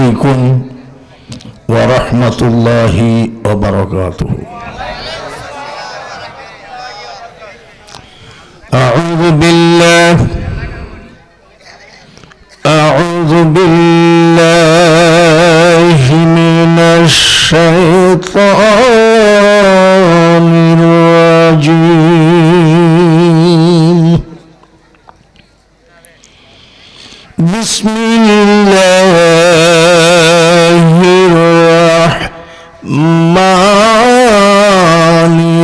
عليكم ورحمة الله وبركاته. أعوذ بالله من الشيطان الرجيم. بسم الله الرحمن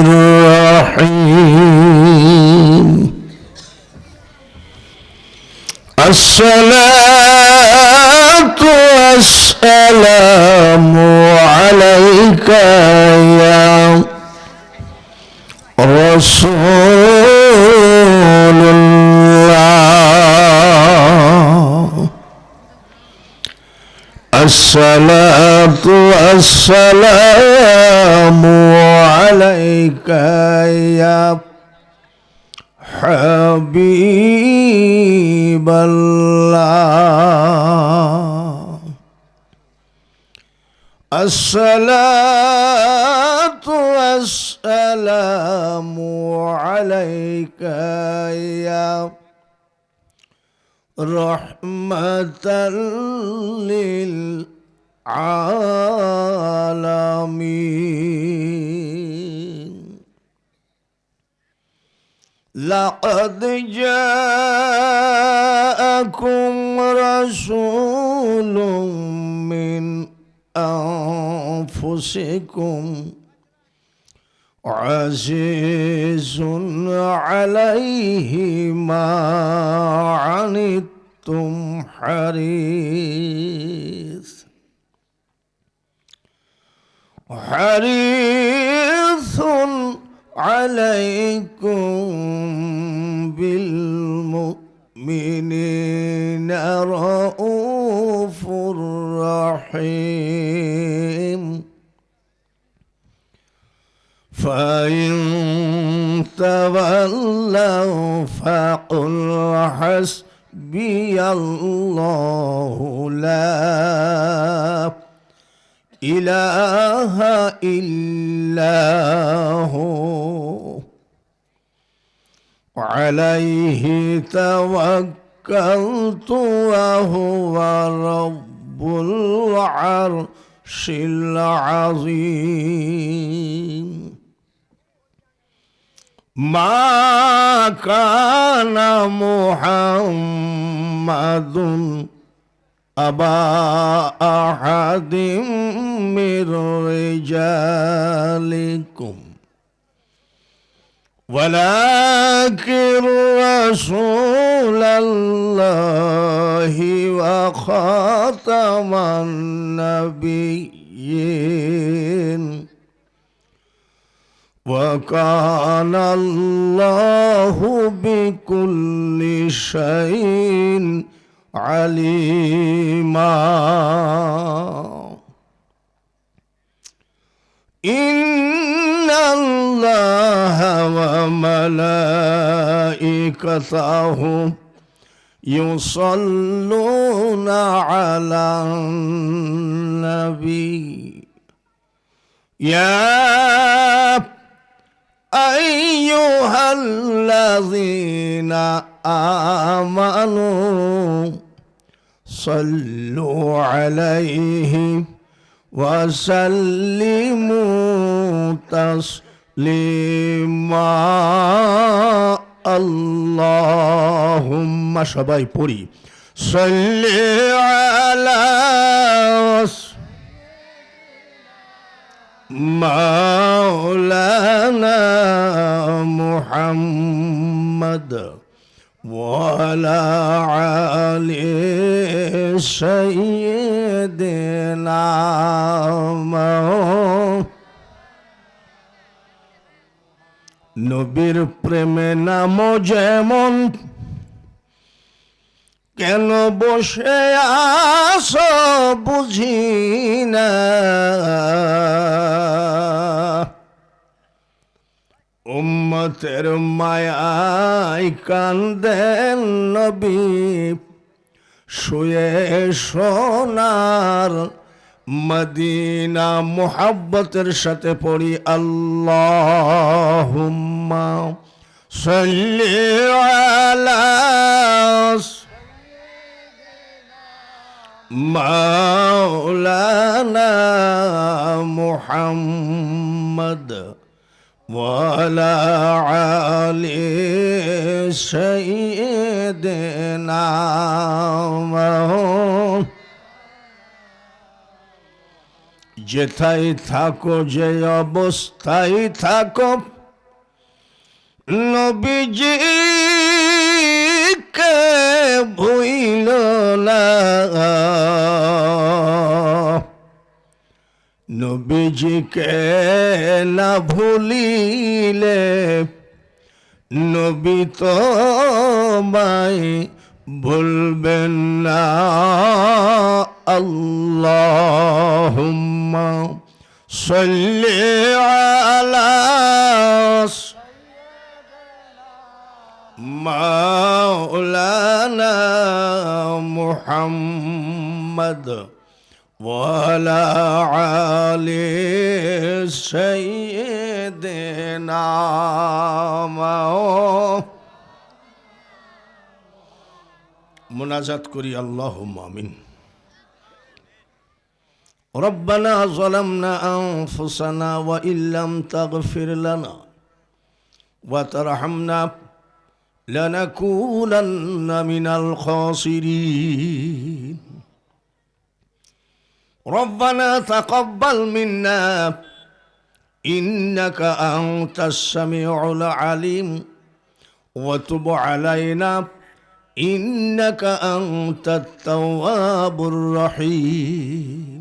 الرحيم. الصلاة والسلام عليك يا رسول الله. الصلاة والسلام عليك يا حبيب الله. الصلاة والسلام عليك يا رحمة للعالمين. لقد جاءكم رسول من أنفسكم عزيز عليه ما عنتم حريص عليكم بالمؤمنين رؤوف رحيم. فإن تولوا فقل حسبي الله لا إله إلا هو عليه توكلت وهو رب العرش العظيم. ما كان محمد أبا أحد من رجالكم ولكن رسول الله وخاتم النبيين وكان الله بكل شيء عليما. إن الله وملائكته يصلون على النبي يا أيها الذين آمنوا صلوا عليه وسلموا تسليما. اللهم সবাই পড়ি صل على مولانا محمد وعلى آل سيدنا নবীর প্রেমে নাম যেমন কেন বসে আছো বুঝি না। উম্মতের মায়ায় কান্দেন নবী শুয়ে সোনার মদিনা মুহাব্বতের সাথে পড়ি আল্লাহুম্মা সাল্লি আলা মাওলানা মুহাম্মদ ওয়ালা আলি সাইয়্যিদিনা যেথায় থাকো যে অবস্থায় থাকো নবীজিকে ভুইল না নবীজিকে না ভুলিলে নবী তোমায় ভুলবেন না আল্লাহুম্মা সাল্লি আলা মাওলানা মুহাম্মদ ওয়ালা আলি সাইয়্যিদিনা মুনাজাত করি আল্লাহুম্মা আমিন ربنا ظلمنا أنفسنا وإن لم تغفر لنا وترحمنا لنكونن من الخاسرين ربنا تقبل منا إنك أنت السميع العليم وتب علينا إنك أنت التواب الرحيم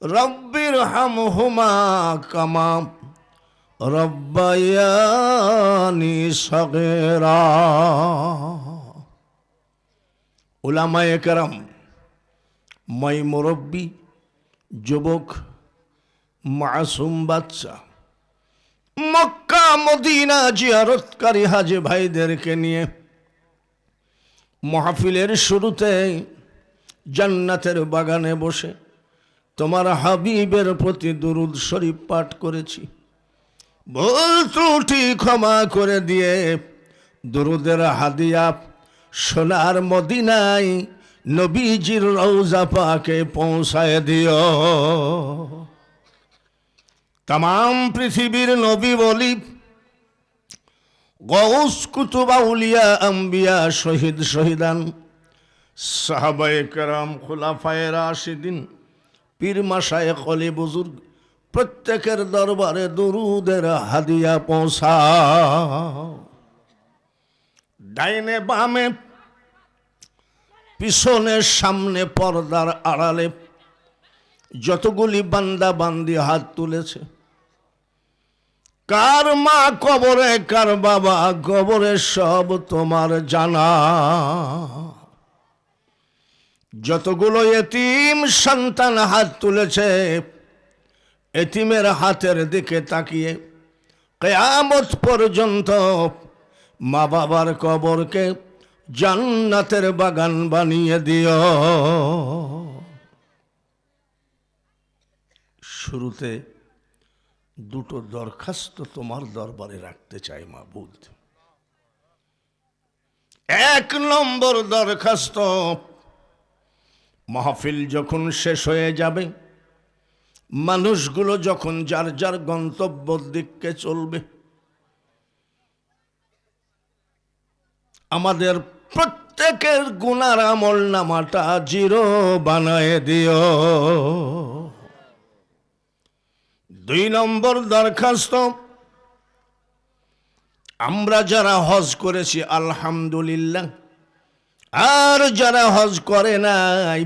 رب ارحمهما كما ربياني صغيرا উলামায়ে কেরাম মাই মুরব্বী যুবক মাসুম বাচ্চা মক্কা মদিনা জিয়ারতকারী হাজী ভাইদেরকে নিয়ে মাহফিলের শুরুতে জান্নাতের বাগানে বসে তোমার হাবিবের প্রতি দুরূদ শরীফ পাঠ করেছি ভুল ত্রুটি ক্ষমা করে দিয়ে দুরূদের হাদিয়া সোনার মদিনায় নবীজির রওজা পাকে পৌঁছায় দিও तमाम পৃথিবীর নবী বলি গৌস কুতুব আউলিয়া আম্বিয়া শহীদ শহীদান সাহাবায়ে কেরাম খুলাফায়ে রাশিদিন পীর মাশায়েখ ওলি বুজুর্গ প্রত্যেকের দরবারে দুরূদের হাদিয়া পৌঁছাও ডাইনে বামে পিছনে সামনে পর্দার আড়ালে যতগুলি বান্দা বান্দি হাত তুলেছে কার মা কবরে কার বাবা কবরে সব তোমার জানা যতগুলো এতিম সন্তান হাত তুলেছে এতিমের হাতের দিকে তাকিয়ে কিয়ামত পর্যন্ত মা বাবার কবরকে জান্নাতের বাগান বানিয়ে দিও শুরুতে দুটো দরখাস্ত তোমার দরবারে রাখতে চাই মাবুদ এক নম্বর দরখাস্ত মাহফিল যখন শেষ হয়ে যাবে মানুষগুলো যখন যার যার গন্তব্যের দিকে চলবে আমাদের প্রত্যেকের গুনার আমল নামাটা জিরো বানায় দিও দুই নম্বর দরখাস্ত আমরা যারা হজ করেছি আলহামদুলিল্লাহ আর যারা হজ করে নাই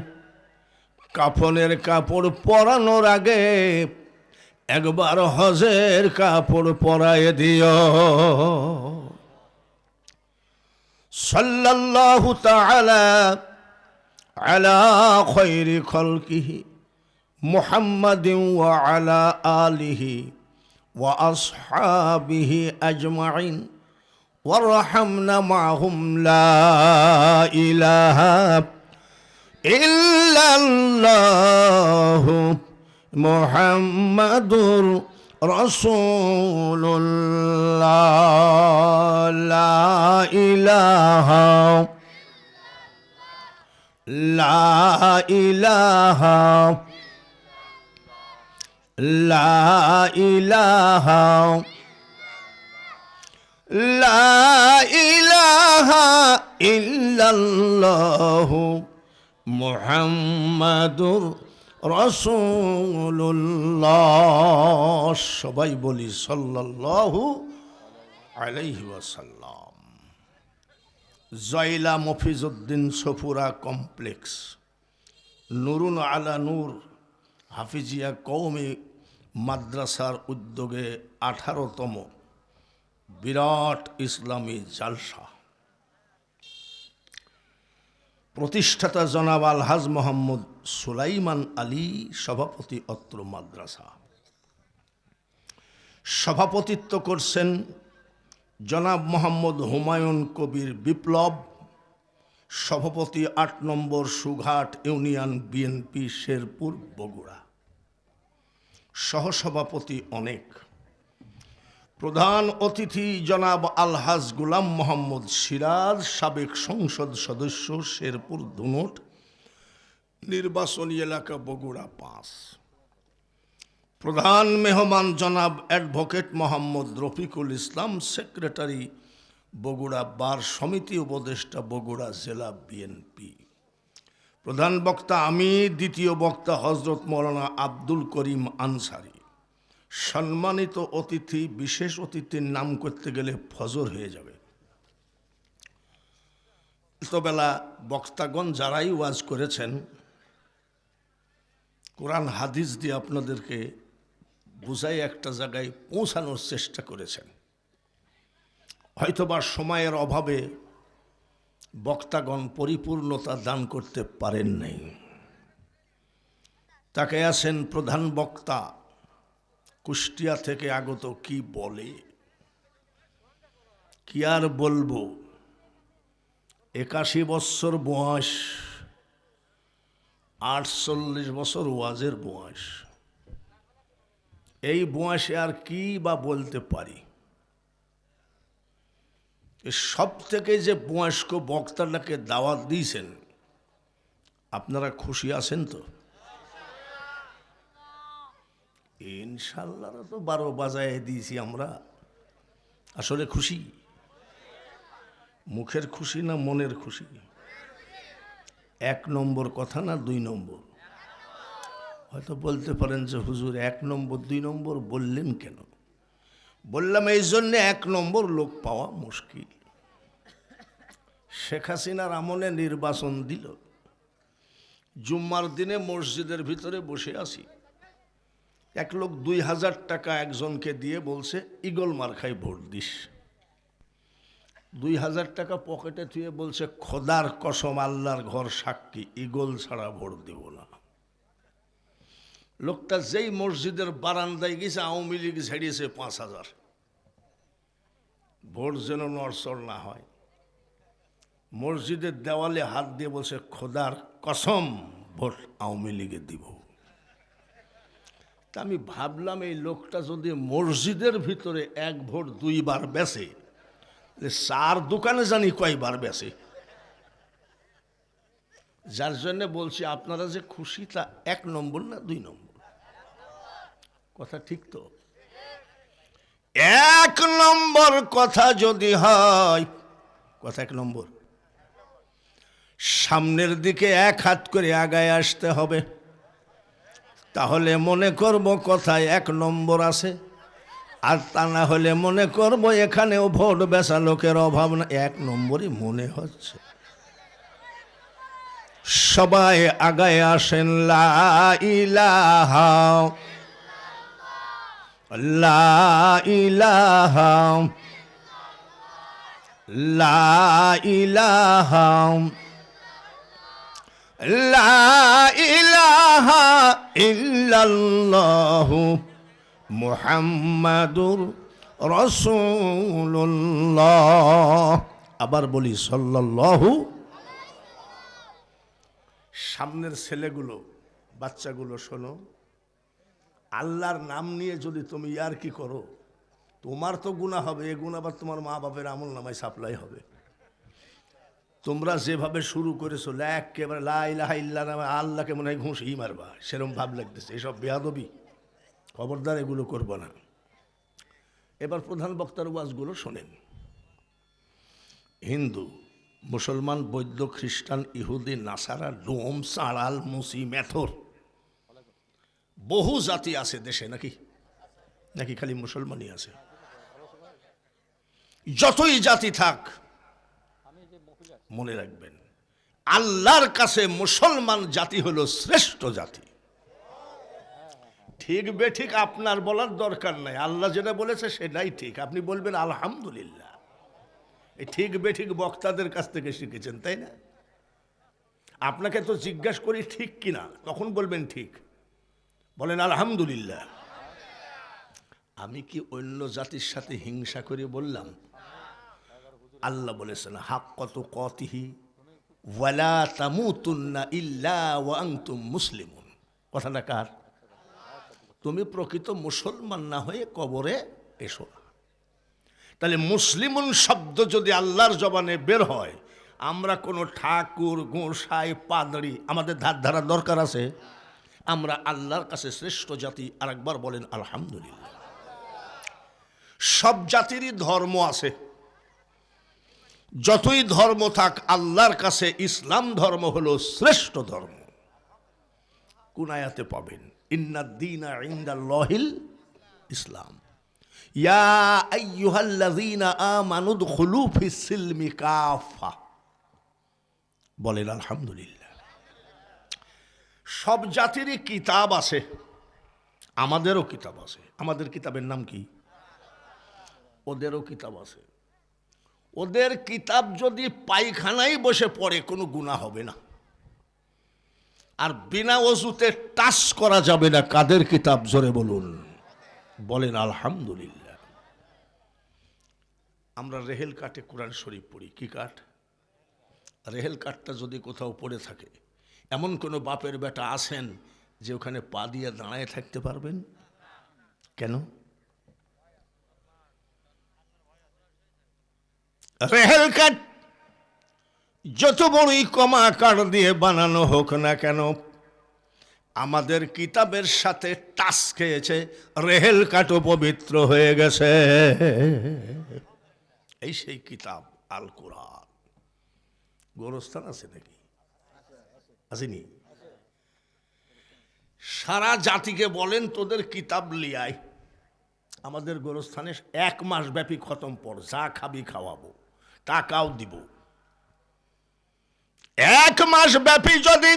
কাফনের কাপড় পরানোর আগে একবার হজের কাপড় পরায় দিও সাল্লাল্লাহু তাআলা আলা খায়রি খালকিহি মুহাম্মাদিন ওয়া আলা আলিহি ওয়া আসহাবিহি আজমাইন وارحمنا معهم لا إله إلا الله محمد رسول الله لا إله لا إله لا إله لا إله إلا الله محمد রাসূলুল্লাহ। সবাই বলি সাল্লাল্লাহু আলাইহি ওয়াসাল্লাম। জয়লা মফিজউদ্দিন সফুরা কমপ্লেক্স, নুরুন আলা নূর হাফিজিয়া কওমি মাদ্রাসার উদ্যোগে 18তম বিরাট ইসলামী জালসা। প্রতিষ্ঠাতা জনাব আলহাজ মোহাম্মদ সুলাইমান আলী, সভাপতি অত্র মাদ্রাসা। সভাপতিত্ব করছেন জনাব মোহাম্মদ হুমায়ুন কবির বিপ্লব, সভাপতি 8 নম্বর সুঘাট ইউনিয়ন বিএনপি শেরপুর বগুড়া। সহসভাপতি অনেক। প্রধান অতিথি জনাব আলহাজ গুলাম মোহাম্মদ সিরাজ, সাবেক সংসদ সদস্য, শেরপুর ধুনট নির্বাচনী এলাকা বগুড়া 5। প্রধান মেহমান জনাব অ্যাডভোকেট মোহাম্মদ রফিকুল ইসলাম, সেক্রেটারি বগুড়া বার সমিতি, উপদেষ্টা বগুড়া জেলা বিএনপি। প্রধান বক্তা আমি, দ্বিতীয় বক্তা হজরত মৌলানা আব্দুল করিম আনসারী। সম্মানিত অতিথি, বিশেষ অতিথির নাম করতে গেলে ফজর হয়ে যাবে। এতবেলা বক্তাগণ যারাই ওয়াজ করেছেন, কোরআন হাদিস দিয়ে আপনাদেরকে বুঝাই একটা জায়গায় পৌঁছানোর চেষ্টা করেছেন। হয়তোবা সময়ের অভাবে বক্তাগণ পরিপূর্ণতা দান করতে পারেন নাই। তাকে আছেন প্রধান বক্তা কুষ্টিয়া থেকে আগত। কি বলে, কি আর বলবো, 81 বছর বয়স, 48 বছর ওয়াজের বয়স। এই বয়সে আর কি বা বলতে পারি। সব থেকে যে বয়স্ক বক্তাটাকে দাওয়াত দিয়েছেন, আপনারা খুশি আছেন তো? ইনশাল্লাহ তো 12 বাজায় দিয়েছি আমরা। আসলে খুশি, মুখের খুশি না মনের খুশি? 1 নম্বর কথা না 2 নম্বর? হয়তো বলতে পারেন যে হুজুর 1 নম্বর 2 নম্বর বললেন কেন? বললাম এই জন্যে 1 নম্বর লোক পাওয়া মুশকিল। শেখ হাসিনার আমলে নির্বাচন দিল, জুম্মার দিনে মসজিদের ভিতরে বসে আছি, এক লোক 2000 টাকা একজনকে দিয়ে বলছে ইগল মার্কায় ভোট দিস। 2000 টাকা পকেটে থুয়ে বলছে খোদার কসম, আল্লাহর ঘর সাক্ষী, ইগল ছাড়া ভোট দেব না। লোকটা যেই মসজিদের বারান্দায় গেছে, আওয়ামী লীগ ছেড়িয়েছে 5000। ভোট যেন নড়চড় না হয়, মসজিদের দেওয়ালে হাত দিয়ে বলছে খোদার কসম ভোট আওয়ামী লীগে দিব। তা আমি ভাবলাম এই লোকটা যদি মসজিদের ভিতরে 1 ভোট 2 বার বেচে, 4 দোকানে জানি কয়বার বেচে। যার জন্য বলছি আপনারা যে খুশি, তা 1 নম্বর না 2 নম্বর? কথা ঠিক তো? 1 নম্বর কথা যদি হয়, কথা 1 নম্বর। সামনের দিকে 1 হাত করে আগায় আসতে হবে, তাহলে মনে করব কথায় 1 নম্বর আছে। আর তা না হলে মনে করব এখানেও ভোট বেচা লোকের অভাব না, 1 নম্বরই মনে হচ্ছে। সবাই আগায় আসেন। লা ইলাহা লা ইলাহা লা ইলাহা লা ইলাহা ইল্লাল্লাহু মুহাম্মাদুর রাসূলুল্লাহ। আবার বলি সাল্লাল্লাহু। সামনের ছেলেগুলো, বাচ্চাগুলো শোনো, আল্লাহর নাম নিয়ে যদি তুমি ইয়ার কি করো, তোমার তো গুনাহ হবে, এ গুনাহ আবার তোমার মা বাপের আমল নামায় সাপ্লাই হবে। তোমরা যেভাবে শুরু করেছো একেবারে লা ইলাহা ইল্লাল্লাহ, আল্লাহকে মনে হয় ঘুষি মারবা, সেরকম ভাব লাগতেছে। এসব বেয়াদবি, খবরদার এগুলো করবো না। এবার প্রধান বক্তার ওয়াজগুলো শোনেন। হিন্দু, মুসলমান, বৌদ্ধ, খ্রিস্টান, ইহুদি, নাসারা, ডোম, চাঁড়াল, মুসি, মেথর, বহু জাতি আছে দেশে, নাকি নাকি খালি মুসলমানই আছে? যতই জাতি থাক, মনে রাখবেন আল্লাহর কাছে মুসলমান জাতি হলো শ্রেষ্ঠ জাতি। ঠিক বেঠিক আপনার বলার দরকার নাই, আল্লাহ যেটা বলেছে সেটাই ঠিক। আপনি বলবেন আলহামদুলিল্লাহ। এই ঠিক বেঠিক বক্তাদের কাছ থেকে শিখেছেন, তাই না? আপনাকে তো জিজ্ঞাসা করি ঠিক কিনা, তখন বলবেন ঠিক, বলেন আলহামদুলিল্লাহ। আমি কি অন্য জাতির সাথে হিংসা করে বললাম? আল্লাহ বলেছেন হাক্কাত তুকাতিহি ওয়ালা তামুতুন্না ইল্লা ওয়া আনতুম মুসলিমুন। কথাটা কার? তুমি প্রকৃত মুসলমান না হয়ে কবরে এসো না। তাহলে মুসলিমুন শব্দ যদি আল্লাহর জবানে বের হয়, আমরা কোনো ঠাকুর, গোসাই, পাদরি আমাদের ধার ধারার দরকার আছে? আমরা আল্লাহর কাছে শ্রেষ্ঠ জাতি। আরেকবার বলেন আলহামদুলিল্লাহ। সব জাতিরই ধর্ম আছে, যতই ধর্ম থাক আল্লাহর কাছে ইসলাম ধর্ম হলো শ্রেষ্ঠ ধর্ম। কোন আয়াতে পাবেন? ইন্নাদ-দীনা ইনদাল্লাহিল ইসলাম। ইয়া আইয়ুহাল্লাযীনা আমানু দুখুলু ফিস-সিলমি কাফা। বলেন আলহামদুলিল্লাহ। সব জাতিরই কিতাব আছে, আমাদেরও কিতাব আছে। আমাদের কিতাবের নাম কি? ওদেরও কিতাব আছে। ওদের কিতাব যদি পায়খানায় বসে পড়ে কোনো গুনাহ হবে না, আর বিনা ওযুতে টাচ করা যাবে না। কাদের কিতাব? জোরে বলুন, বলেন আলহামদুলিল্লাহ। আমরা রেহেল কাটে কোরআন শরীফ পড়ি। কি কাঠ? রেহেল কাঠটা যদি কোথাও পড়ে থাকে, এমন কোনো বাপের বেটা আছেন যে ওখানে পা দিয়ে দাঁড়ায় থাকতে পারবেন? কেন? রেহেল কাঠ যত বড়ই কমা কাঠ দিয়ে বানানো হোক না কেন, আমাদের কিতাবের সাথে টাচ খেয়েছে, রেহেল কাঠও পবিত্র হয়ে গেছে। এই সেই কিতাব আল কোরআন। গোরস্থান আছে নাকি? আসেনি? সারা জাতিকে বলেন তোদের কিতাব লিয়ায়, আমাদের গোরস্থানে 1 মাস ব্যাপী খতম পড়, যা খাবি খাওয়াবো, টাকাও দিব। 1 মাস ব্যাপী যদি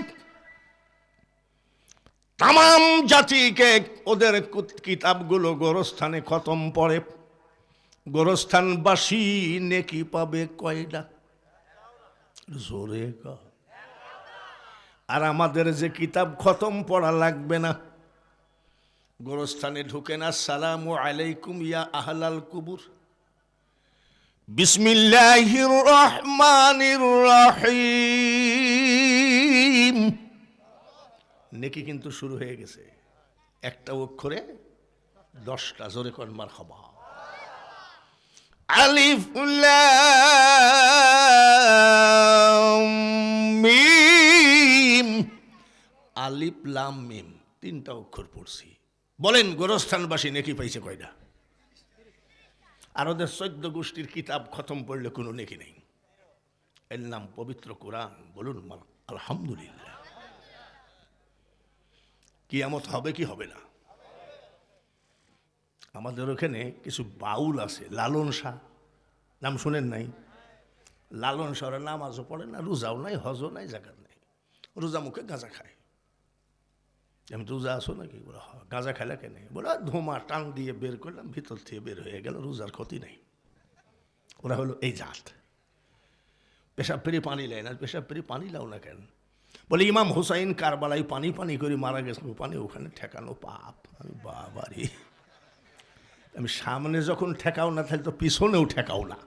তাম জাতিকে ওদের কিতাবগুলো গোরস্থানে খতম পড়ে, গোরস্থানবাসী নেকি পাবে কয়টা? জোরে কা। আর আমাদের যে কিতাব খতম পড়া লাগবে না, গোরস্থানে ঢুকে না আসসালামু আলাইকুম ইয়া আহলাল কুবুর, বিসমিল্লাহির রহমানির রহিম, নেকি কিন্তু শুরু হয়ে গেছে। একটা অক্ষরে 10টা। জোরে কোন মারহাবা। আলিফ লাম মিম, আলিফ লাম মিম, 3টা অক্ষর পড়ছি। বলেন গোরস্থানবাসী নেকি পাইছে কয়টা? আর ওদের 14 গোষ্ঠীর কিতাব খতম পড়লে কোনো নেকি নেই। এর নাম পবিত্র কোরআন। বলুন আলহামদুলিল্লাহ। কিয়ামত হবে কি হবে না? আমাদের ওখানে কিছু বাউল আছে, লালন শাহ, নাম শুনেন নাই? লালন শাহর নামাজও পড়ে না, রোজাও নাই, হজও নাই, জাকাত নাই, রোজা মুখে গাঁজা খায়। আমি রোজা আসো নাকি? বলে গাঁজা খাইলা কেন? বলে ধোঁয়া টান দিয়ে বের করলাম, ভিতর থেকে বের হয়ে গেল, রোজার ক্ষতি নেই। ওরা হলো এই জাত। পেশাব পেরে পানি নেয় না, পেশাব পেরে পানি লাও না কেন? বলে ইমাম হুসাইন কারবালায় পানি পানি করে মারা গেছিল, পানি ওখানে ঠেকানো পাপ। আমি বাবারি, আমি সামনে যখন ঠেকাও না তাহলে তো পিছনেও ঠেকাও না।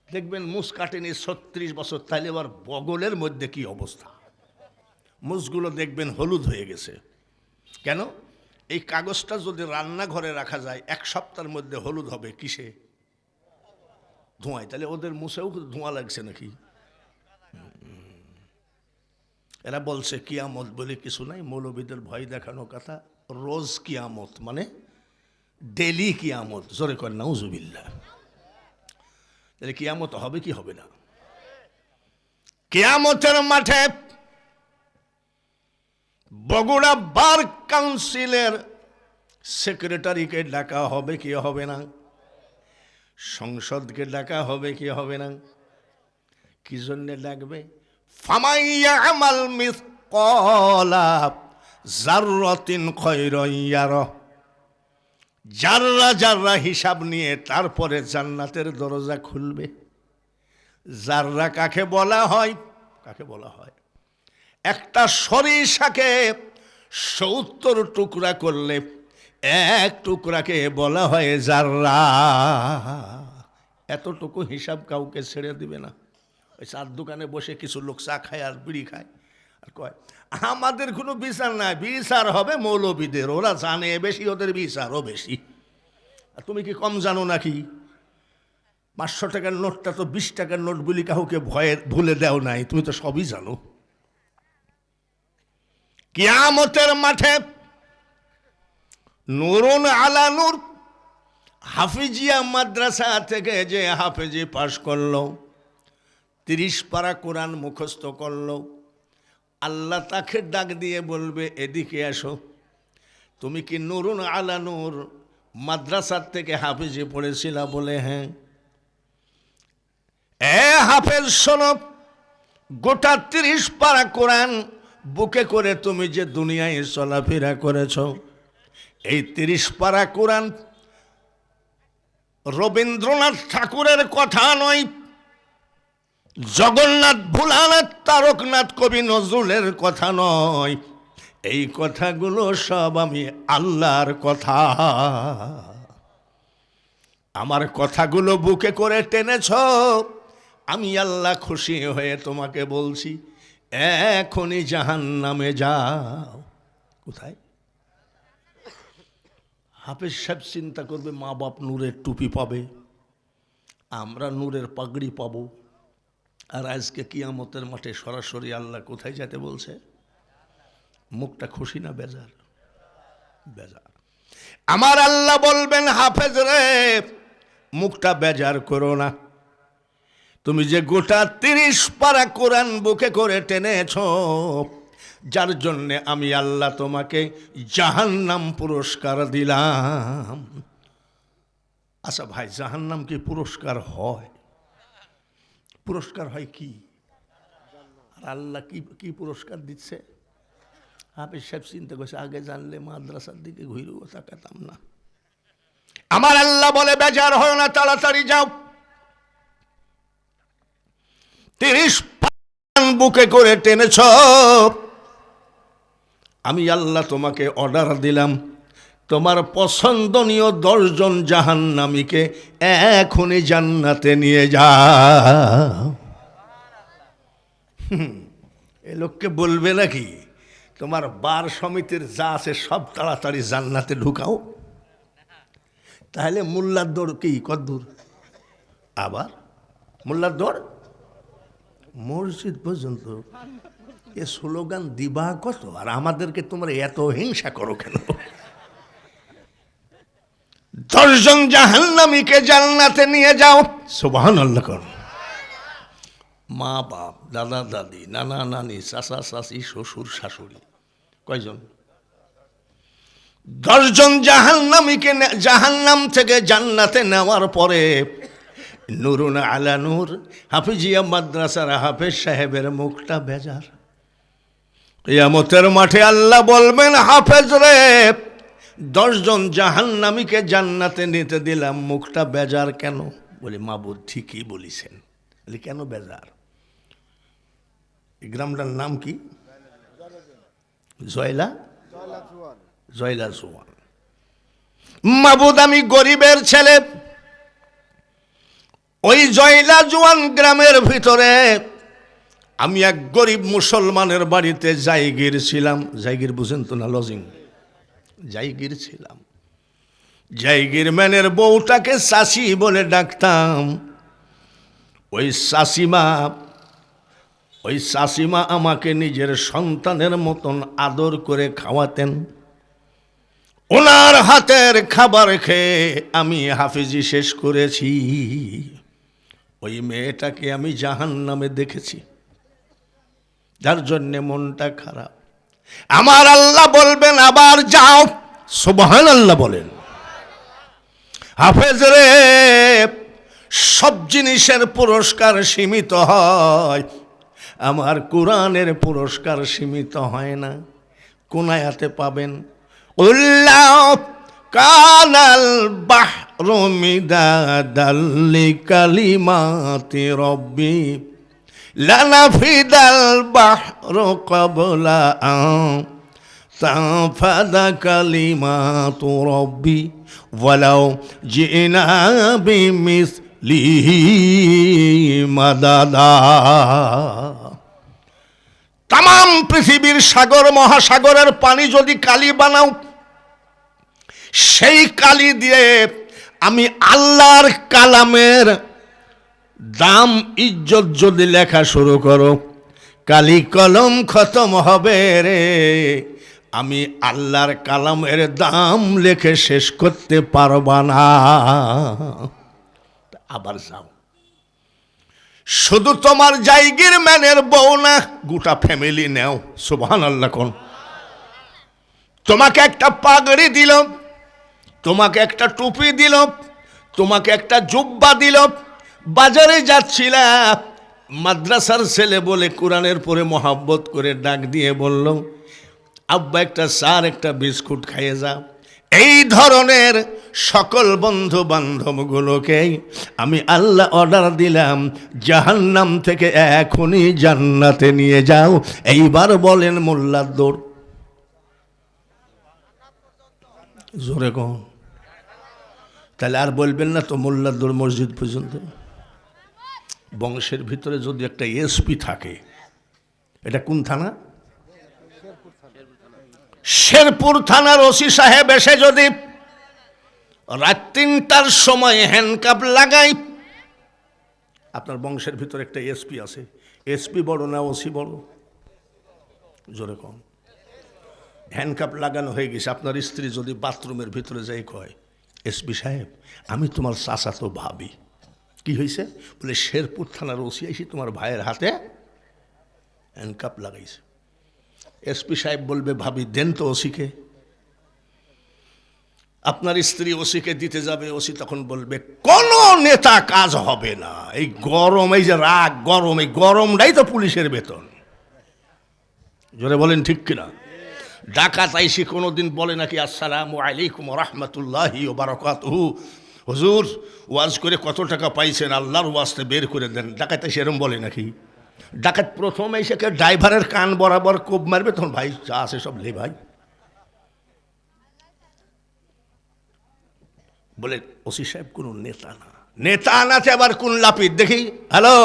দেখবেন মুছ কাটেনি 36 বছর, তাহলে আবার বগলের মধ্যে কি অবস্থা, মুছগুলো দেখবেন হলুদ হয়ে গেছে। কেন? এই কাগজটা যদি রান্নাঘরে রাখা যায় 1 সপ্তাহের মধ্যে হলুদ হবে কিসে? ধোঁয়ায়। তাহলে ওদের মুছেও ধোঁয়া লাগছে নাকি? এরা বলছে কিয়ামত বলে কিছু নাই, মৌলবীদের ভয় দেখানো কথা। রোজ কিয়ামত মানে ডেলি কিয়ামত। জোরে কর নাউজুবিল্লাহ। তাহলে কিয়ামত হবে কি হবে না? কিয়ামতের মাঠে বগুড়া বার কাউন্সিলের সেক্রেটারিকে ডাকা হবে কি হবে না? সংসদকে ডাকা হবে কি হবে না? কি জন্যে ডাকবে? ফামাইয়া আমাল মিসকালা যাররাতিন খায়রান ইয়ারা, যাররা যাররা হিসাব নিয়ে তারপরে জান্নাতের দরজা খুলবে। যাররা কাকে বলা হয়? কাকে বলা হয়? একটা সরিষাকে 70 টুকরা করলে 1 টুকরাকে বলা হয় যাররা। এতটুকু হিসাব কাউকে ছেড়ে দিবে না। ওই চার দোকানে বসে কিছু লোক চা খায় আর বিড়ি খায় আর কয় আমাদের কোনো বিচার নাই, বিচার হবে মৌলবীদের, ওরা জানে বেশি, ওদের বিচারও বেশি। আর তুমি কি কম জানো নাকি? 500 টাকার নোটটা তো 20 টাকার নোট বলি কাউকে ভয়ে ভুলে দেও নাই, তুমি তো সবই জানো। কিয়ামতের মাঠে নূরুন আলা নূর, হাফিজিয়া মাদ্রাসা থেকে যে হাফেজি পাশ করলো, 30 পারা কোরআন মুখস্থ করলো, আল্লাহ তাকে ডাক দিয়ে বলবে এদিকে আসো। তুমি কি নূরুন আলা নূর মাদ্রাসার থেকে হাফেজি পড়েছিলা? বলে হ্যাঁ। হাফেজ শোনো, গোটা 30 পারা কোরআন বুকে করে তুমি যে দুনিয়ায় চলাফেরা করেছ, এই 30 পারা কোরআন রবীন্দ্রনাথ ঠাকুরের কথা নয়, জগন্নাথ ভোলানাথ তারকনাথ কবি নজরুলের কথা নয়, এই কথাগুলো সব আমি আল্লাহর কথা। আমার কথাগুলো বুকে করে টেনেছ, আমি আল্লাহ খুশি হয়ে তোমাকে বলছি এখনই জাহান্নামে যাও। কোথায়? হাফেজ সাহেব চিন্তা করবে মা বাপ নূরের টুপি পাবে, আমরা নূরের পাগড়ি পাবো, আর আজকে কিয়ামতের মাঠে সরাসরি আল্লাহ কোথায় যেতে বলছে? মুখটা খুশি না বেজার? বেজার। আমার আল্লাহ বলবেন হাফেজ রে মুখটা বেজার করো না, তুমি যে গোটা 30 পারা কোরআন বুকে করে টেনেছ, যার জন্যে আমি আল্লাহ তোমাকে জাহান্নাম পুরস্কার দিলাম। আচ্ছা ভাই, জাহান্নাম কি পুরস্কার হয়? পুরস্কার হয় কি? আর আল্লাহ কি কি পুরস্কার দিচ্ছে? হাফেজ সাহেব চিন্তা করছে আগে জানলে মাদ্রাসার দিকে ঘুরেও তাকাতাম না। আমার আল্লাহ বলে বেজার হয় না, তাড়াতাড়ি যাও। 30 বুকে করে টেনেছ, আমি আল্লাহ তোমাকে অর্ডার দিলাম তোমার পছন্দনীয় 10 জন জাহান্নামীকে এখনই জান্নাতে নিয়ে যাও। এ লোককে বলবে নাকি তোমার বার সমিতির যা আছে সব তাড়াতাড়ি জান্নাতে ঢুকাও? তাহলে মোল্লার দৌড় কি কদ্দূর? আবার মোল্লার দৌড় মসজিদ পর্যন্ত। এ স্লোগান দিবা কত? আর আমাদেরকে তোমরা এত হিংসা করো কেন? 10 জন জাহান্নামীকে জান্নাতে নিয়ে যাও। সুবহানাল্লাহ কর। মা বাপ, দাদা দাদি, নানা নানি, চাচা চাচি, শ্বশুর শাশুড়ি, কয়জন? 10 জন জাহান্নামীকে জাহান্নাম থেকে জান্নাতে নেওয়ার পরে নুরুন আলা নূর হাফিজিয়া মাদ্রাসার হাফেজ সাহেবের মুখটা বেজার। কিয়ামতের মাঠে আল্লাহ বলবেন হাফেজ রে 10 জন জাহান্নামীকে জান্নাতে নিতে দিলাম, মুখটা বেজার কেন? বলি মাবুদ ঠিকই বলিছেন। বলি কেন বেজার? এই গ্রামটার নাম কি? জয়লা জয়লা জোয়ান। মাবুদ আমি গরিবের ছেলে, ওই জয়লা জোয়ান গ্রামের ভিতরে আমি এক গরিব মুসলমানের বাড়িতে জায়গির ছিলাম। জায়গির বুঝেন তো না, লজিং। জায়গির ছিলাম। জায়গির ম্যানের বউটাকে চাচি বলে ডাকতাম। ওই চাচিমা আমাকে নিজের সন্তানের মতন আদর করে খাওয়াতেন। ওনার হাতের খাবার খেয়ে আমি হাফিজি শেষ করেছি। ওই মেয়েটাকে আমি জাহান্নামে দেখেছি, যার জন্যে মনটা খারাপ। আমার আল্লাহ বলবেন আবার যাও, সুবহানাল্লাহ বলেন। হাফেজ রে, সব জিনিসের পুরস্কার সীমিত হয়, আমার কোরআনের পুরস্কার সীমিত হয় না। কোন আয়াতে পাবেন? উল্লাহ কানাল বাহরু মিদাদাল লিকালিমাতি রব্বি লানাফিদাল বাহরু ক্বাবলা আন তানফাদা কালিমাতু রব্বি ওয়ালাউ জিনা বিমিসলিহি মাদাদা। তাম পৃথিবীর সাগর মহাসাগরের পানি যদি কালি বানাও, সেই কালি দিয়ে আমি আল্লাহর কালামের দাম ইজ্জত যদি লেখা শুরু করো, কালি কলম খতম হবে রে। আমি আল্লাহর কালামের দাম লেখে শেষ করতে পারবা না। আবার যাও, শুধু তোমার জায়গির ম্যানের বউ না, গোটা ফ্যামিলি নেও, সুবহানাল্লাহ কোন। তোমাকে একটা পাগড়ি দিল, তোমাকে একটা টুপি দিল, তোমাকে একটা জুব্বা দিল। বাজারে যাচ্ছিলা, মাদ্রাসার ছেলে বলে কোরআনের পরে মহাব্বত করে ডাক দিয়ে বলল, আব্বা একটা চার একটা বিস্কুট খাইয়ে যাও। এই ধরনের সকল বন্ধু বান্ধবগুলোকে আমি আল্লাহ অর্ডার দিলাম, জাহান্নাম থেকে এখনই জান্নাতে নিয়ে যাও। এইবার বলেন মোল্লার দৌড়, জোরে কন। তাহলে আর বলবেন না তো মোল্লার দৌড় মসজিদ পর্যন্ত। বংশের ভিতরে যদি একটা এসপি থাকে, এটা কোন থানা? শেরপুর থানার ওসি সাহেব এসে যদি রাত ৩টার সময় হ্যান্ডকাপ লাগাই, আপনার বংশের ভিতরে একটা এসপি আছে, এসপি বড় না ওসি বড়? জোরে কম। হ্যান্ডকাপ লাগানো হয়ে গেছে, আপনার স্ত্রী যদি বাথরুমের ভিতরে যাই কয়, এসপি সাহেব আমি তোমার চাচাতো ভাবি। কি হয়েছে? বলে শেরপুর থানার ওসি এসে তোমার ভাইয়ের হাতে হ্যান্ডকাপ লাগাইছে। এসপি সাহেব বলবে, ভাবি দেন তো ওসিকে। আপনার স্ত্রী ওসিকে দিতে যাবে, ওসি তখন বলবে, কোন নেতা কাজ হবে না, এই গরম, এই যে রাগ গরম, এই গরমটাই তো পুলিশের বেতন। জোরে বলেন ঠিক কিনা? ডাকাত আইসি কোনোদিন বলে নাকি আসসালামু আলাইকুম রাহমাতুল্লাহি ওয়া বারাকাতুহু, হুজুর ওয়াজ করে কত টাকা পাইছেন, আল্লাহর ওয়াস্তে বের করে দেন। ডাকাত আইসি এরম বলে নাকি? ডাকাত প্রথম এসে ড্রাইভারের কান বরাবর কোপ মারবে, তখন ভাই যা আছে সব লে ভাই বলে। ওসি সাহেব কোন নেতা না, নেতা নাতে আবার কোন লাপিত দেখি। হ্যালো,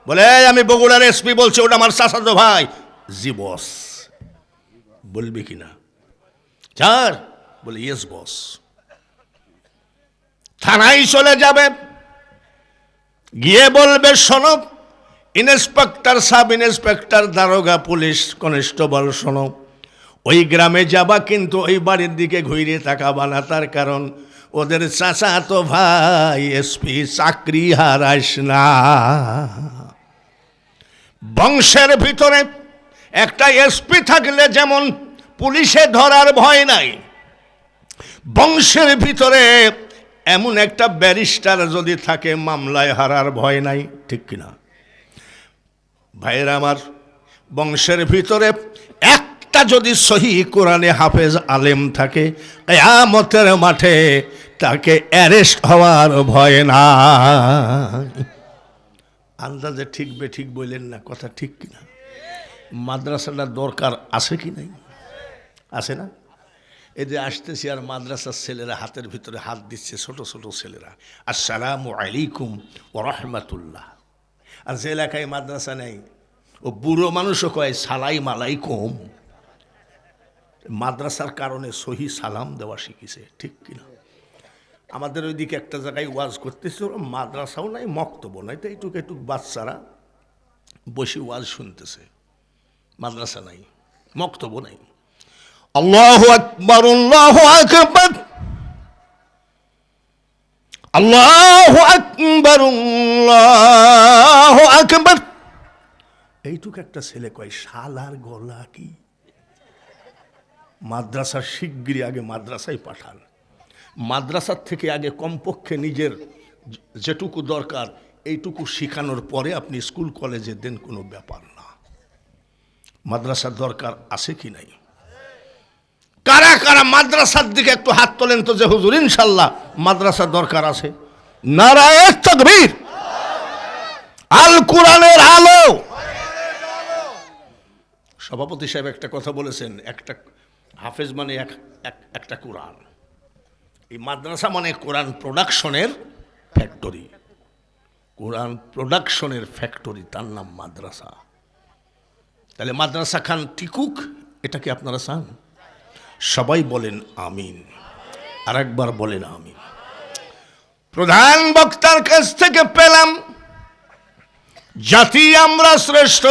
বলে আমি বগুড়ার এসপি বলছি, ওটা আমার চাচাতো ভাই। জি বস। বলবি কিনা? স্যার বলে ইয়েস বস। থানায় চলে যাবে, গিয়ে বলবে, শোনো ইন্সপেক্টর, সাব ইন্সপেক্টর, দারোগা, পুলিশ কনস্টেবল, শোনো ওই গ্রামে যাবা, কিন্তু ওই বাড়ির দিকে ঘুরে তাকাবা না, তার কারণ ওদের চাচাতো ভাই এসপি, চাকরি হারাইস না। বংশের ভিতরে একটা এসপি থাকলে যেমন পুলিশে ধরার ভয় নাই, বংশের ভিতরে এমন একটা ব্যারিস্টার যদি থাকে, মামলায় হারার ভয় নাই। ঠিক কিনা ভাইয়েরা আমার? বংশের ভিতরে একটা যদি সহি কোরআনে হাফেজ আলেম থাকে, কিয়ামতের মাঠে তাকে অ্যারেস্ট হওয়ার ভয় না। আন্দাজে ঠিক বেঠিক বললেন না, কথা ঠিক কিনা? মাদ্রাসাটা দরকার আছে কি নাই? আছে না? এই যে আসতেছি আর মাদ্রাসার ছেলেরা হাতের ভিতরে হাত দিচ্ছে, ছোট ছোট ছেলেরা, আসসালামু আলাইকুম ওয়া রাহমাতুল্লাহ। আর যে এলাকায় মাদ্রাসা নেই ও বুড়ো মানুষও কয় সালাইম আলাইকুম। মাদ্রাসার কারণে সহি সালাম দেওয়া শিখেছে, ঠিক কিনা? আমাদের ওইদিকে একটা জায়গায় ওয়াজ করতেছে, ওরা মাদ্রাসাও নাই মক্তব্য নাই, তো এইটুকু একটু বাচ্চারা বসে ওয়াজ শুনতেছে, মাদ্রাসা নাই মক্তব্য নাই। আল্লাহু আকবার আল্লাহু আকবার আল্লাহু আকবার আল্লাহু আকবার। এইটুকু একটা ছেলে কয় শালার গলা কি? মাদ্রাসার শিগগিরই আগে মাদ্রাসায় পাঠান, মাদ্রাসার থেকে আগে কমপক্ষে নিজের যেটুকু দরকার এইটুকু শিখানোর পরে আপনি স্কুল কলেজে দেন, কোনো ব্যাপার না। মাদ্রাসার দরকার আছে কি নাই? কারা কারা মাদ্রাসার দিকে একটু হাত তোলেন তো, যে হুজুর ইনশাল্লাহ মাদ্রাসার দরকার আছে। নারায়ে তাকবীর, আল কোরআনের আলো। সভাপতি সাহেব একটা কথা বলেছেন, একটা হাফেজ মানে একটা কোরআন। এই মাদ্রাসা মানে কোরআন প্রোডাকশনের ফ্যাক্টরি, কোরআন প্রোডাকশনের ফ্যাক্টরি, তার নাম মাদ্রাসা। তাহলে মাদ্রাসা খান টিকুক, এটা কি আপনারা চান? সবাই বলেন আমিন, আর একবার বলেন আমিন। প্রধান বক্তার কাছ থেকে পেলাম জাতি আমরা শ্রেষ্ঠ,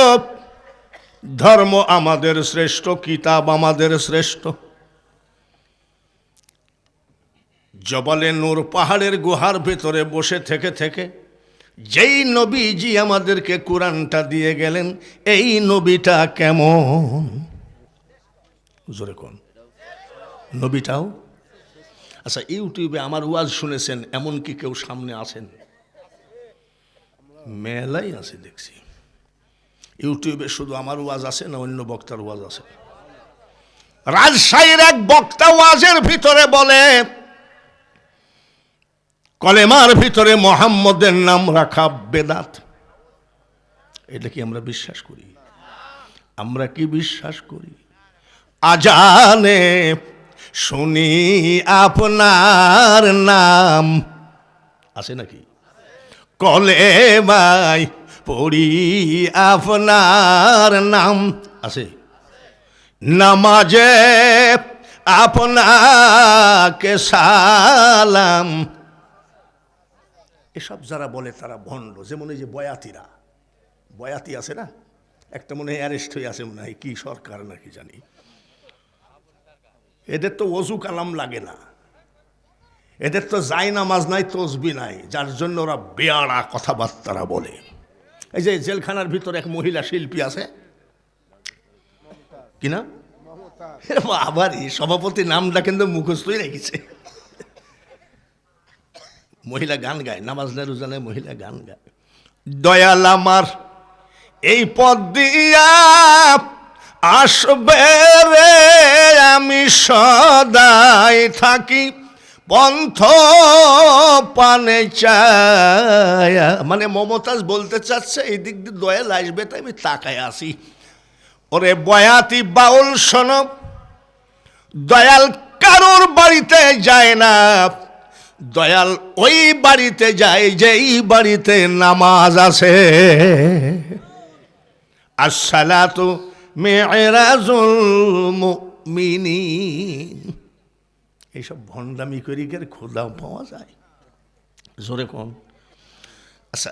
ধর্ম আমাদের শ্রেষ্ঠ, কিতাব আমাদের শ্রেষ্ঠ। জবালে নূর পাহাড়ের গুহার ভেতরে বসে থেকে থেকে যেই নবীজি আমাদেরকে কোরআনটা দিয়ে গেলেন, এই নবীটা কেমন? জোরে কোন নবীটাও? আচ্ছা, ইউটিউবে আমার ওয়াজ শুনেছেন এমন কি কেউ সামনে আছেন? মেলাই আছে দেখছি। ইউটিউবে শুধু আমার ওয়াজ আছে না অন্য বক্তার ওয়াজ আছে? রাজশাহীর এক বক্তা ওয়াজের ভিতরে বলে কলেমার ভিতরে মোহাম্মদের নাম রাখা বেদাত। এটা কি আমরা বিশ্বাস করি? আমরা কি বিশ্বাস করি? আজানে শুনি আপনার নাম, আছে নাকি? কলেমায় পড়ি আপনার নাম, আছে? নামাজে আপনাকে সালাম। এসব যারা বলে তারা ভণ্ড। যেমন এই যে বয়াতিরা, বয়াতি আছে না, একটা মনে হয় অ্যারেস্ট হয়ে আছে, মনে হয় কি সরকার নাকি জানি। এদের তো ওযু কালাম লাগে না, এদের তো যাই নামাজ নাই, তসবি নাই, যার জন্য ওরা বেয়াড়া কথাবার্তারা বলে। এই যে জেলখানার ভিতরে এক মহিলা শিল্পী আছে, কি না? আবার সভাপতি নামটা কিন্তু মুখস্থই রেখেছে। মহিলা গান গায়, নামাজ না রোজা নাই, মহিলা গান গায়। দয়াল আমার এই পথ দিয়া আসবে রে, আমি সদাই থাকি পন্থ পানে চায়া। মানে মমতাজ বলতে চাচ্ছে এই দিক দিয়ে দয়াল আসবে, তাই আমি তাকায় আসি। ওরে বয়াতি বাউল শোনো, দয়াল কারোর বাড়িতে যায় না, দয়াল ওই বাড়িতে যায় যেই বাড়িতে নামাজ আছে। আসসালাতু মিরাজুল মুমিনিন। এইসব ভণ্ডামি করি গের খোদা পাওয়া যায়? জোরে কোন? আচ্ছা,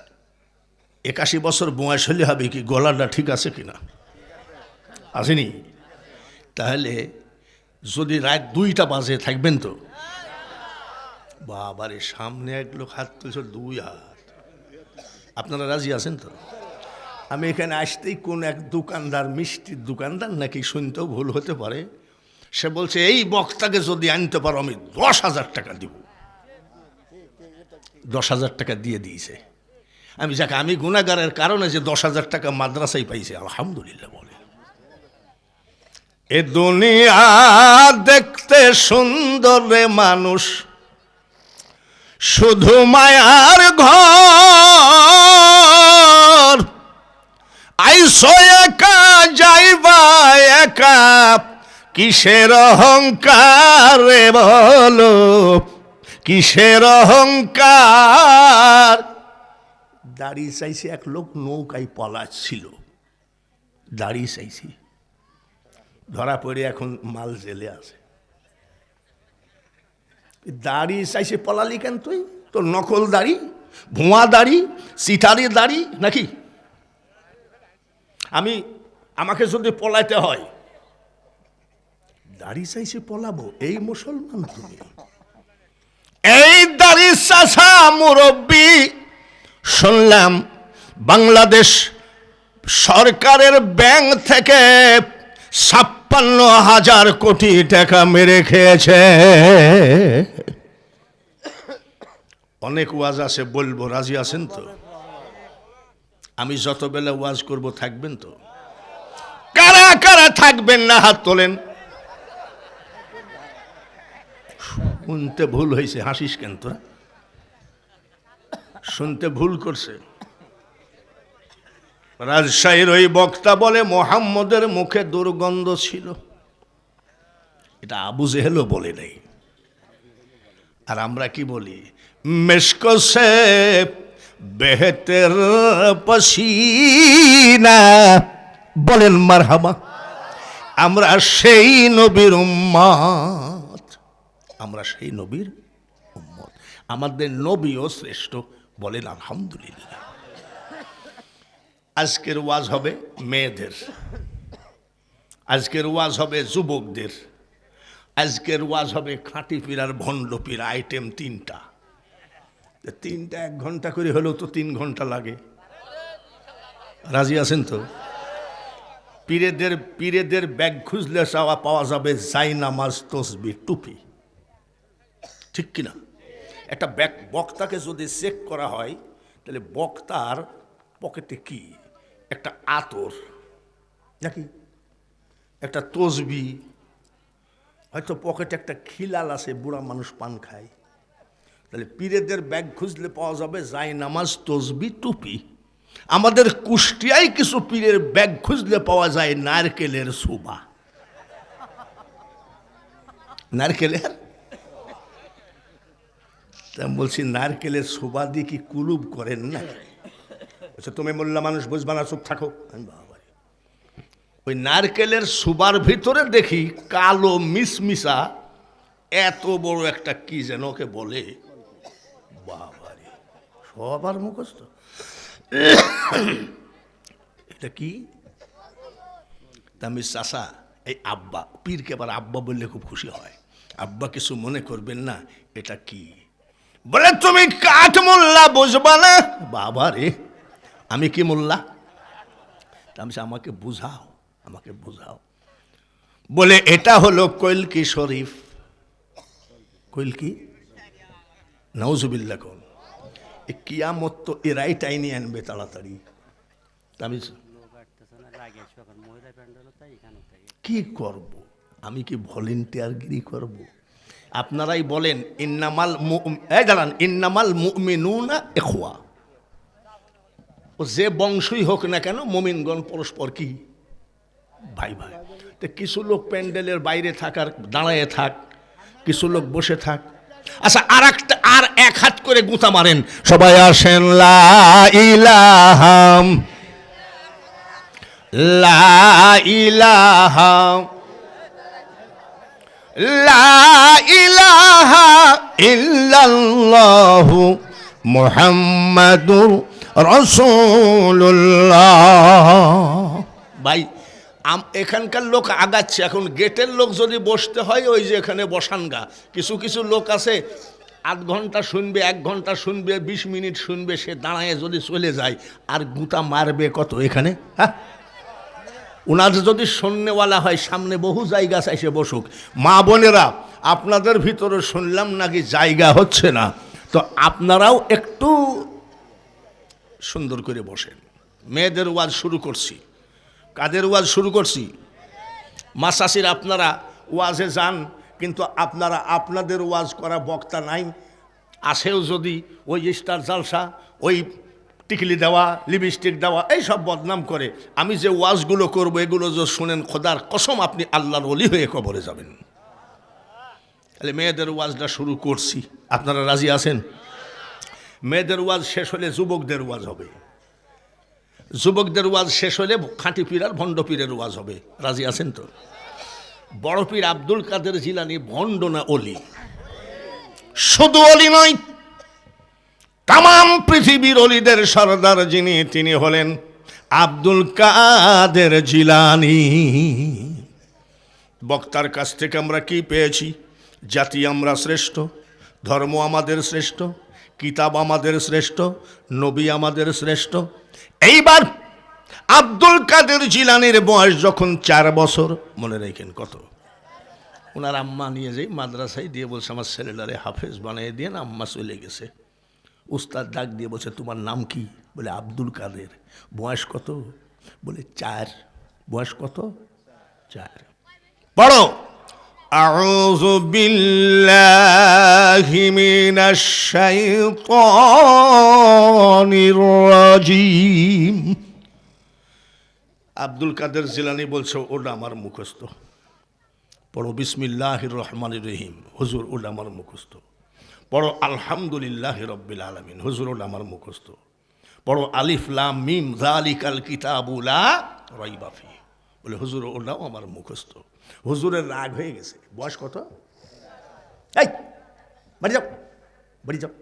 81 বছর বয়স হলে হবে কি গলাটা ঠিক আছে কিনা? আসেনি? তাহলে যদি রাত 2টা বাজে থাকবেন তো? বাবারে, সামনে এক লোক হাত তুলছে, 2 হাত। আপনারা রাজি আছেন তো? আমি এখানে আসতেই কোন এক দোকানদার, মিষ্টির দোকানদার নাকি, শুনতেও ভুল হতে পারে, সে বলছে এই বক্তাকে যদি আনতে পারো আমি 10,000 টাকা দিব। 10,000 টাকা দিয়ে দিয়েছে। আমি যাকে, আমি গুনাহগারের কারণে যে 10,000 টাকা মাদ্রাসায় পাইছে, আলহামদুলিল্লাহ বলে। এ দুনিয়া দেখতে সুন্দর রে মানুষ, শুধু মায়ার ঘর। আইসো একা যাইবা একা, কিসের অহংকার রে বলো, কিসের অহংকার। দাড়ি চাইছে এক লোক, নৌকায় পলাচ্ছিল, দাড়ি চাইছি, ধরা পড়ে এখন মাল জেলে আছে। দাড়ি চাইছে পলালি কেন তুই? তোর নকল দাড়ি, ভুয়া দাড়ি, সিটারি দাড়ি নাকি? আমাকে যদি পলাইতে হয়, দাড়ি চাইছে পলাবো, এই মুসলমান তুমি? এই দাড়ি চাষা মুরব্বী শুনলাম বাংলাদেশ সরকারের ব্যাংক থেকে 56,000 কোটি টাকা মেরে খেয়েছে। অনেক ওয়াজ আছে, বলবো, রাজি আছেন তো? আমি যত বেলা ওয়াজ করব থাকবেন তো? কারা কারা থাকবেন না হাত তোলেন। শুনতে ভুল হয়েছে, হাসিস কেন তোরা? শুনতে ভুল করছে। রাজশাহীর ওই বক্তা বলে মোহাম্মদের মুখে দুর্গন্ধ ছিল। এটা আবু জেহেলও বলে নাই। আর আমরা কি বলি? মেশকো সে বেহতের পসিনা। বলেন মারহাবা। আমরা সেই নবীর উম্মত, আমরা সেই নবীর উম্মত। আমাদের নবীও শ্রেষ্ঠ, বলেন আলহামদুলিল্লাহ। আজকের ওয়াজ হবে মেয়েদের, আজকের ওয়াজ হবে যুবকদের, আজকের ওয়াজ হবে খাঁটি পীর আর ভণ্ড পীর। আইটেম তিনটা, 1 ঘন্টা করে হলেও তো 3 ঘন্টা লাগে। রাজি আছেন তো? পীরেদের ব্যাগ খুঁজলে চাওয়া পাওয়া যাবে জায়নামাজ, তসবিহ, টুপি, ঠিক কিনা? একটা বক্তাকে যদি চেক করা হয়, তাহলে বক্তার পকেটে কি? একটা আতর নাকি, একটা তসবি, হয়তো পকেটে একটা খিলাল আছে, বুড়া মানুষ পান খায়। তাহলে পীরেদের ব্যাগ খুঁজলে পাওয়া যাবে জায়নামাজ, তসবি, টুপি। আমাদের কুষ্টিয়ায় কিছু পীরের ব্যাগ খুঁজলে পাওয়া যায় নারকেলের সুবা। নারকেলের, বলছি নারকেলের সুবা দিয়ে কি কুলুপ করেন না? তুমি মোল্লা মানুষ বুঝবা না, চুপ থাকো। ওই নারকেলের সুবার ভিতরে দেখি কালো মিসমিসা এত বড় একটা কি যেন ওকে বলে, বাবারে, সবার মুখস্থ। এটা কি? তামিজ চাষা, এই আব্বা, পীরকে আবার আব্বা বললে খুব খুশি হয়। আব্বা কিছু মনে করবেন না, এটা কি? বলে তুমি কাঠ মোল্লা বুঝবা না। বাবা রে, আমি কি মোল্লা? তামিজ আমাকে বুঝাও, আমাকে বুঝাও। বলে এটা হলো কলকি শরীফ। কলকি, নাউজুবিল্লাহ। কোন কিয়ামত তো এরাই টাইনি আনবে তাড়াতাড়ি। তামিজ কি করব? আমি কি ভলেন্টিয়ারগিরি করব? আপনারাই বলেন, ইন্নামাল মুমিনুনা ইখওয়া। ও যে বংশই হোক না কেন, মুমিনগণ পরস্পর কি ভাই ভাই। তো কিছু লোক প্যান্ডেলের বাইরে থাকার দাঁড়ায় থাক, কিছু লোক বসে থাক। আচ্ছা, আর এক হাত করে গুঁতা মারেন, সবাই আসেন। লা ইলাহা লা ইলাহা লা ইলাহা ইল্লাল্লাহু মুহাম্মাদুর রাসূলুল্লাহ। ভাই, এখানকার লোক আগাচ্ছে, এখন গেটের লোক যদি বসতে হয়, ওই যে এখানে বসানগা। কিছু কিছু লোক আছে 8 ঘন্টা শুনবে, 1 ঘন্টা শুনবে, 20 মিনিট শুনবে, সে দাঁড়ায় যদি চলে যায়, আর গুঁতা মারবে কত এখানে? হ্যাঁ, ওনার যদি শূন্যওয়ালা হয়, সামনে বহু জায়গা চাইছে বসুক। মা বোনেরা, আপনাদের ভিতরে শুনলাম নাকি জায়গা হচ্ছে না, তো আপনারাও একটু সুন্দর করে বসেন। মেয়েদের ওয়াজ শুরু করছি। কাদের ওয়াজ শুরু করছি? মাসাসির, আপনারা ওয়াজে যান, কিন্তু আপনারা আপনাদের ওয়াজ করা বক্তা নাই। আসেও যদি ওই স্টার জালসা, ওই টিকলি দেওয়া, লিপস্টিক দেওয়া, এই সব বদনাম করে। আমি যে ওয়াজগুলো করবো এগুলো যে শোনেন, খোদার কসম আপনি আল্লাহর ওলি হয়ে কবরে যাবেন। তাহলে মেয়েদের ওয়াজটা শুরু করছি, আপনারা রাজি আছেন? মেয়েদের ওয়াজ শেষ হলে যুবকদের ওয়াজ হবে, যুবকদের ওয়াজ শেষ হলে খাঁটি পীর আর ভণ্ড পীরের ওয়াজ হবে। রাজি আছেন তো? বড় পীর আব্দুল কাদের জিলানী ভণ্ড না ওলি? শুধু ওলি নয়, তাম পৃথিবীর অলিদের সরদার যিনি, তিনি হলেন আব্দুল কাদের জিলানী। বক্তার কাছ থেকে আমরা কি পেয়েছি? জাতি আমরা শ্রেষ্ঠ, ধর্ম আমাদের শ্রেষ্ঠ, কিতাব আমাদের শ্রেষ্ঠ, নবী আমাদের শ্রেষ্ঠ। এইবার আব্দুল কাদের জিলানীর বয়স যখন 4 বছর, মনে রাখেন কত, ওনার আম্মা নিয়ে যাই মাদ্রাসায় দিয়ে বলছে আমার ছেলেটারে হাফেজ বানিয়ে দিয়ে, আম্মা চলে গেছে। উস্তাদ ডাক দিয়ে বলছে তোমার নাম কি? বলে আব্দুল কাদের। বয়স কত? বলে 4। বয়স কত? 4। পড়ো, আউযু বিল্লাহি মিনাশ শাইতানির রাজিম। আব্দুল কাদের জিলানী বলছে ওটা আমার মুখস্থ। পড়ো বিসমিল্লাহির রহমানির রহিম, হুজুর ওটা আমার মুখস্থ। পড়ো আলহামদুলিল্লাহি রাব্বিল আলামিন, হুজুর ওটা আমার মুখস্থ। পড়ো আলিফ লাম মিম যালিকাল কিতাবু লা রাইবা ফিহি, বলে হুজুর ওটাও আমার মুখস্থ। হুজুরের রাগ হয়ে গেছে। বয়স কত? এই বাড়ি যাও, বাড়ি যাও।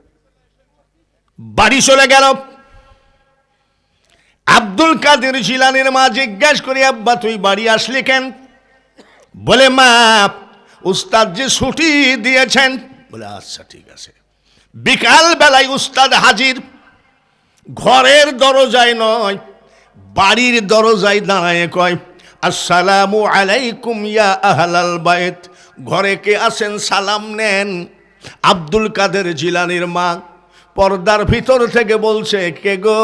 বাড়ি চলে গেল। আব্দুল কাদের জিলানীর মা জিজ্ঞাসা করি আব্বা তুই বাড়ি আসলি কেন? বলে মা উস্তাদ যে ছুটি দিয়েছেন। বলে আচ্ছা ঠিক আছে। বিকাল বেলায় উস্তাদ হাজির, ঘরের দরজায় নয় বাড়ির দরজায় দাঁড়ায় কয় আসসালামু আলাইকুম ইয়া আহলাল বাইত। ঘরে কে আছেন সালাম নেন। আব্দুল কাদের জিলানীর মা পর্দার ভিতর থেকে বলছে কে গো?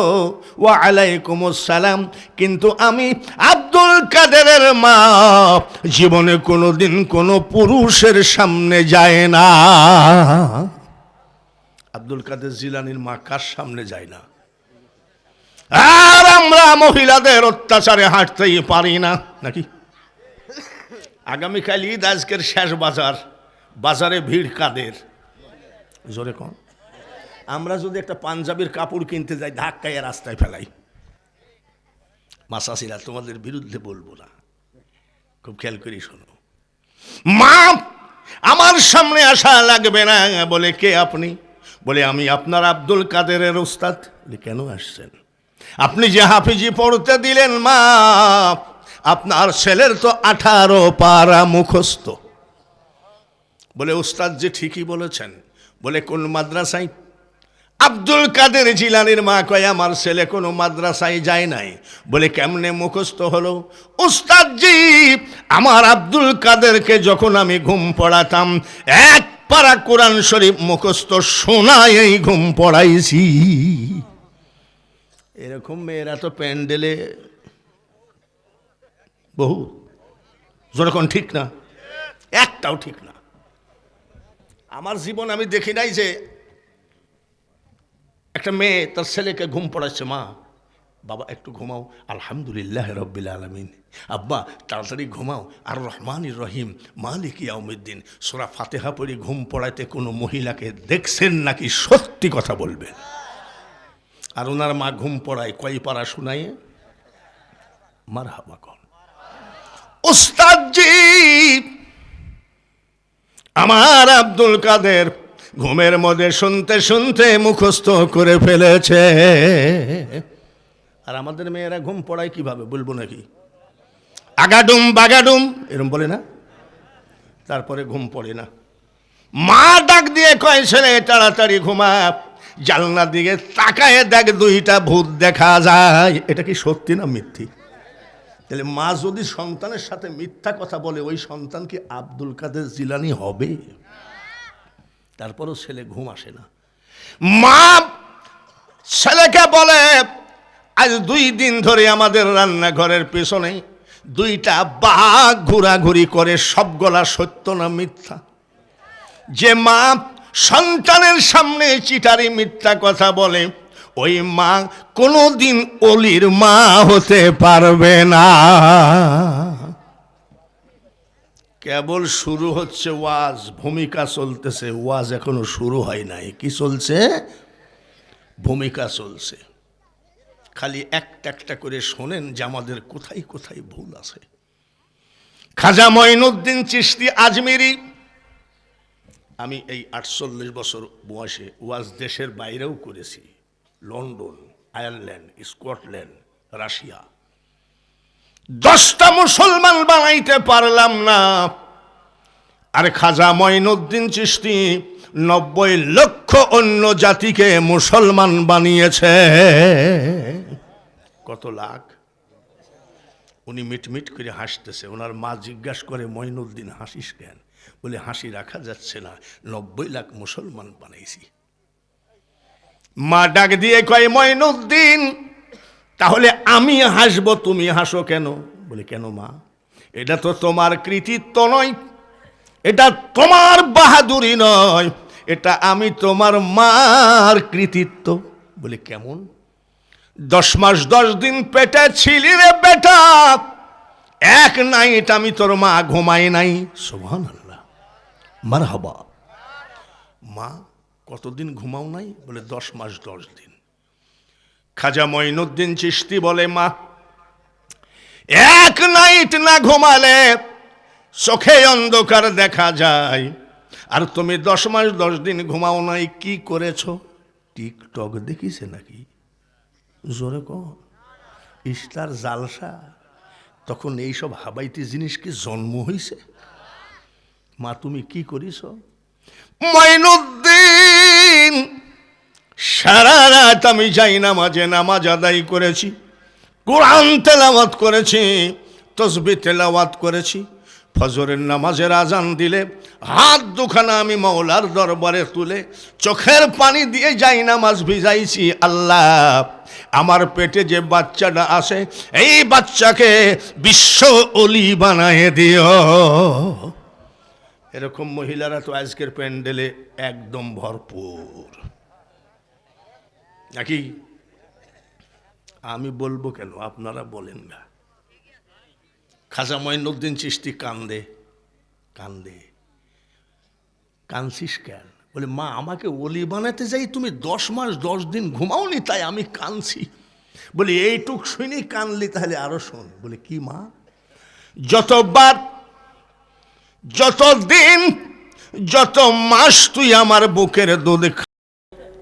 ওয়া আলাইকুমুস সালাম। কিন্তু আমি আব্দুল কাদেরের মা জীবনে কোনোদিন কোনো পুরুষের সামনে যায় না। আব্দুল কাদের জিলানীর মা কার সামনে যায় না? আর আমরা মহিলাদের অত্যাচারে হাঁটতেই পারি না নাকি? আগামীকাল ঈদ, আজকের শেষ বাজার, বাজারে ভিড় কাদের? জোরে কম। আমরা যদি একটা পাঞ্জাবির কাপড় কিনতে যাই ধাক্কায় রাস্তায় ফেলাই। মাসাসিরা তোমাদের বিরুদ্ধে বলবো না, খুব খেয়াল করি শোনো। মা আমার সামনে আসা লাগবে না। বলে কে আপনি? বলে আমি আপনার আব্দুল কাদেরের উস্তাদ। বলে কেন আসছেন? আপনি যে হাফিজি পড়তে দিলেন মা, আপনার ছেলের তো 18 পারা মুখস্থ। বলে উস্তাদ যে ঠিকই বলেছেন। বলে কোন মাদ্রাসায়? আব্দুল কাদের জিলানীর মা কয় আমার ছেলে কোনো মাদ্রাসায় যায় নাই। বলে কেমনে মুখস্থ হলো? উস্তাদ জি আমার আব্দুল কাদেরকে যখন আমি ঘুম পড়াতাম 1 পারা কোরআন শরীফ মুখস্থ শোনায় ঘুম পড়াইছি। এরকম মেয়েরা তো প্যান্ডেলে বহু। যখন ঠিক না, একটাও ঠিক না। আমার জীবন আমি দেখি নাই যে একটা মেয়ে তার ছেলেকে ঘুম পড়াচ্ছে, মা বাবা একটু ঘুমাও, আলহামদুলিল্লাহ রাব্বিল আলামিন, আব্বা তাড়াতাড়ি ঘুমাও, আর রহমানির রহিম মালিক ইয়াউমিদ্দিন, সূরা ফাতিহা পড়ে ঘুম পড়াইতে কোনো মহিলাকে দেখছেন নাকি? সত্যি কথা বলবেন। আর ওনার মা ঘুম পড়ায় কয় পারা শোনায়? মারহাবা কর। উস্তাদ জি আমার আব্দুল কাদের ঘুমের মধ্যে শুনতে শুনতে মুখস্থ করে ফেলেছে। আর আমাদের মেয়েরা ঘুম পড়ায় কিভাবে বলবো নাকি? আগাডুম বাগাডুম এরকম বলে না, তারপরে ঘুম পড়ে না। মা ডাক দিয়ে কয় ছেলে তাড়াতাড়ি ঘুমা, জানলা দিকে তাকায় দেখ 2টা ভূত দেখা যায়। এটা কি সত্যি না মিথ্যি? তাহলে মা যদি সন্তানের সাথে মিথ্যা কথা বলে ওই সন্তান কি আব্দুল কাদের জিলানী হবে? তারপরও ছেলে ঘুম আসে না। মা ছেলেকে বলে আজ 2 দিন ধরে আমাদের রান্নাঘরের পেছনে 2টা বাঘ ঘোরাঘুরি করে, সবগুলা সত্য না মিথ্যা? যে মা সন্তানের সামনে চিটারি মিথ্যা কথা বলে ওই মা কোনোদিন অলির মা হতে পারবে না। কেবল শুরু হচ্ছে ওয়াজ, ভূমিকা চলতেছে, ওয়াজ এখনো শুরু হয় নাই। কি চলছে? ভূমিকা চলছে। খালি একটা একটা করে শোনেন যে আমাদের কোথায় কোথায় ভুল আছে। খাজা মঈনুদ্দিন চিশতি আজমিরি, আমি এই 48 বছর বয়সে ওয়াজ দেশের বাইরেও করেছি, লন্ডন, আয়ারল্যান্ড, স্কটল্যান্ড, রাশিয়া। 10টা মুসলমান বানাইতে পারলাম না, আর খাজা মঈনুদ্দিন চিশতি 90 লক্ষ অন্য জাতিকে মুসলমান বানিয়েছে। কত লাখ? উনি মিটমিট করে হাসতেছে। ওনার মা জিজ্ঞাসা করে, মঈনুদ্দিন হাসিস কেন? বলে, হাসি রাখা যাচ্ছে না, 90 লাখ মুসলমান বানাইছি। মা ডাক দিয়ে কয়, মঈনুদ্দিন তাহলে আমি হাসবো, তুমি হাসো কেন? বলে, কেন মা? এটা তো তোমার কৃতিত্ব নয়, এটা তোমার বাহাদুরি নয়, এটা আমি তোমার মার কৃতিত্ব। বলে, কেমন? 10 মাস 10 দিন পেটে ছিলি রে বেটা, এক নাইট আমি তোর মা ঘুমাই নাই। সুবহানাল্লাহ, মারহাবা। মা কতদিন ঘুমাও নাই? বলে, 10 মাস 10 দিন। খাজা মঈনুদ্দিন চিশতি বলে, মা এক নাইট না ঘুমালে চোখে অন্ধকার দেখা যায়, আর তুমি 10 মাস 10 দিন ঘুমাও নাই, কি করেছ? টিকটক দেখিছে নাকি? জোরে কর। ইস্টার জালসা, তখন এইসব হাবাইতি জিনিস কি জন্ম হইছে? মা তুমি কি করিস? মঈনুদ্দিন সারা রাত আমি যাই নামাজে নামাজ আদায় করেছি, কোরআন তেলাওয়াত করেছি, তসবিহ তেলাওয়াত করেছি। ফজরের নামাজের আজান দিলে হাত দুখানা আমি মওলার দরবারে তুলে চোখের পানি দিয়ে যাই নামাজ ভিজাইছি। আল্লাহ, আমার পেটে যে বাচ্চাটা আসে, এই বাচ্চাকে বিশ্ব ওলি বানায় দিও। এরকম মহিলারা তো আজকের প্যান্ডেলে একদম ভরপুর, নাকি? আমি বলবো কেন, আপনারা বলেন না। খাজা মঈনুদ্দিন চিশতি কান্দে কান্দে। কানছিস কেন? বলে, মা আমাকে ওলি বানাতে যাই তুমি 10 মাস 10 দিন ঘুমাওনি, তাই আমি কানছি। বলি, এইটুক শুনি কানলি, তাহলে আরো শোন। বলে, কি মা? যতবার, যত দিন, যত মাস তুই আমার বুকের দুধ